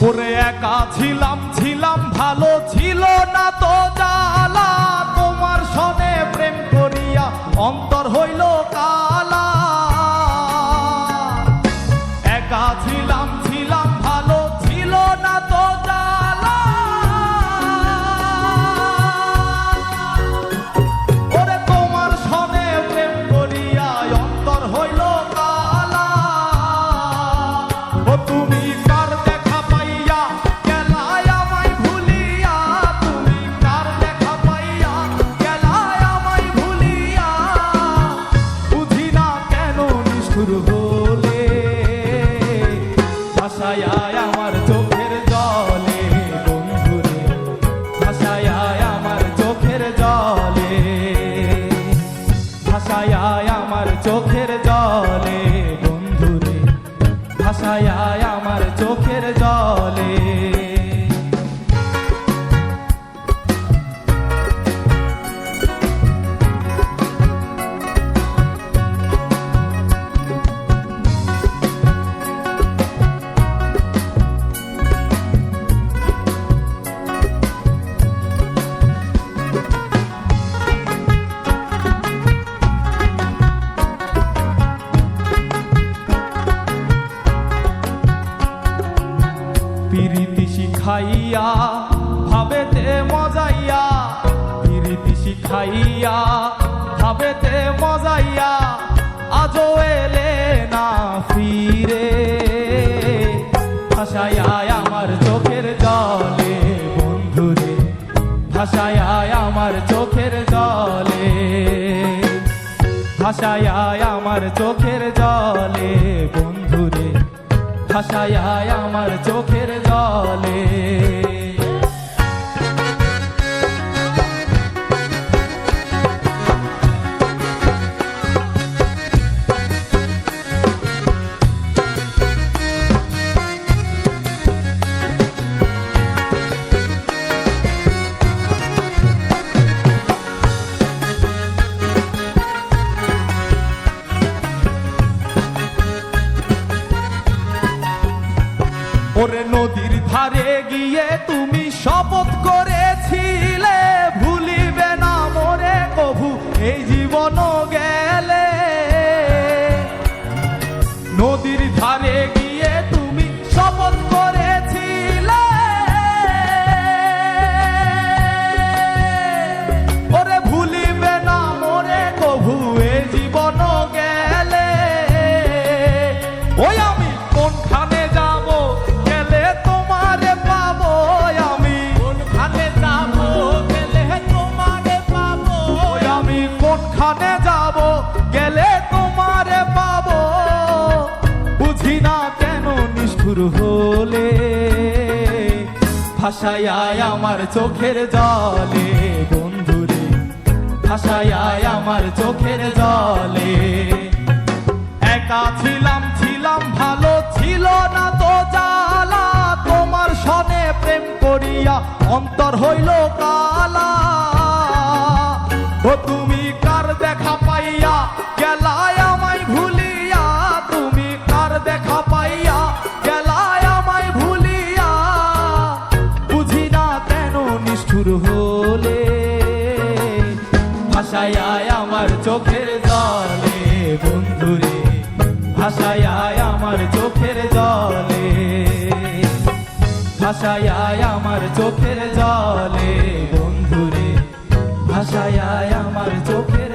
ওরে একা ছিলাম ছিলাম ভালো ছিল না তো জ্বালা, তোমার সনে প্রেম করিয়া অন্তর হইল কালা। একা ছিলাম ছিলাম ভালো ছিল না তো জ্বালা, ওরে তোমার সনে প্রেম করিয়া অন্তর হইল কালা। ও তুমি কার দেখা পাইয়া গেলায় আমায় ভুলিয়া, তুমি কার দেখা পাইয়া গেলায় আমায় ভুলিয়া, বুঝি না কেন নিষ্ঠুর হলে ভাসায় আমার চোখের জলে বন্ধুরে, ভাসায় আমার চোখের জলে, ভাসায় আমার চোখের জলে বন্ধুরে, ভাসায় আমার চোখের জলে। পিরিতি শিখাইয়া ভাবেতে মজাইয়া, পিরিতি শিখাইয়া ভাবেতে মজাইয়া, আজও এলে না ফিরে, ভাসায় আমার চোখের জলে বন্ধুরে, ভাসায় আমার চোখের জলে, ভাসায় আমার চোখের জলে বন্ধুরে, ভাসায় আমার চোখের জলে। ওরে নদীর ধারে গিয়ে তুমি শপথ করেছিলে, ভুলিবে না মোরে কভু এই জীবন গেলে। নদীর ধারে গিয়ে তুমি শপথ করেছিলে, ওরে ভুলিবে না মোরে কভু এই জীবন গেলে। ওই আমি কোনখানে যাব গেলে তোমারে পাবো, আমি কোনখানে যাব গেলে তোমারে পাবো, ওই আমি কোনখানে যাব গেলে তোমারে পাবো, বুঝি না কেন নিষ্ঠুর হলে ভাসায় আমার চোখের জলে বন্ধুরে, ভাসায় আমার চোখের জলে। একা ছিলাম ছিলাম ভালো ছিল না তো জ্বালা, তোমার সনে প্রেম করিয়া অন্তর হইল কালা। ও তুমি কার দেখা পাইয়া গেলায় আমায় ভুলিয়া, তুমি কার দেখা পাইয়া গেলায় আমায় ভুলিয়া, বুঝি না কেন নিষ্ঠুর হলে ভাসায় আমার চোখের জলে বন্ধুরে, ভাসায় আমার চোখের জলে, ভাসায় আমার চোখের জলে বন্ধুরে, ভাসায় আমার চোখের